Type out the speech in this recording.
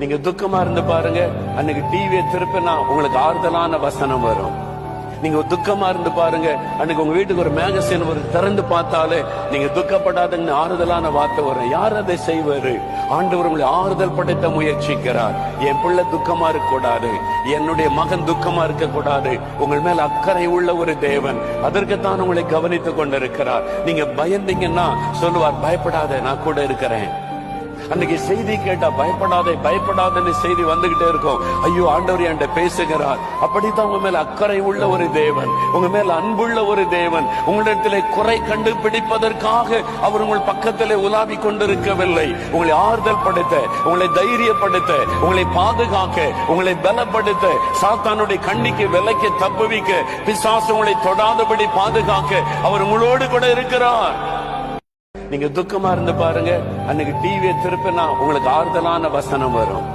நீங்க துக்கமா இருந்து பாருங்க, அன்னைக்கு டிவியை திருப்பினா உங்களுக்கு ஆறுதலான வசனம் வரும். நீங்க துக்கமா இருந்து பாருங்க, அன்னைக்கு உங்க வீட்டுக்கு ஒரு மேகசின் ஒரு திறந்து பார்த்தாலே நீங்க துக்கப்படாதன்னு ஆறுதலான வார்த்தை வரும். யார் அதை செய்வாரு? ஆண்டவர் உங்களை ஆறுதல் படுத்த முயற்சிக்கிறார். என் பிள்ளை துக்கமா இருக்க கூடாது, என்னுடைய மகன் துக்கமா இருக்க கூடாது. உங்கள் மேல அக்கறை உள்ள ஒரு தேவன், அதற்குத்தான் உங்களை கவனித்துக் கொண்டிருக்கிறார். நீங்க பயந்தீங்கன்னா சொல்லுவார், பயப்படாத, நான் கூட இருக்கிறேன். அன்னைக்கு செய்தி கேட்டா பயப்படாதே பயப்படாதன்னு செய்தி வந்துகிட்டே இருக்கும். ஐயோ, ஆண்டவர் என்கிட்ட பேசுகிறார். அப்படித்தான் உங்க மேல அக்கறை உள்ள ஒரு தேவன், உங்க மேல அன்புள்ள ஒரு தேவன். உங்களிடத்திலே குறை கண்டுபிடிப்பதற்காக அவர் உங்கள் பக்கத்திலே உலாவி கொண்டிருக்கவில்லை. உங்களை ஆறுதல் படுத்த, உங்களை தைரியப்படுத்த, உங்களை பாதுகாக்க, உங்களை பலப்படுத்த, சாத்தானுடைய கண்ணிக்கு விலைக்கு தப்புவிக்க, பிசாசு உங்களை தொடாதபடி பாதுகாக்க அவர் உங்களோடு கூட இருக்கிறார். நீங்க துக்கமா இருந்து பாருங்க, அன்னைக்கு டிவியை திருப்பினா உங்களுக்கு ஆறுதலான வசனம் வரும்.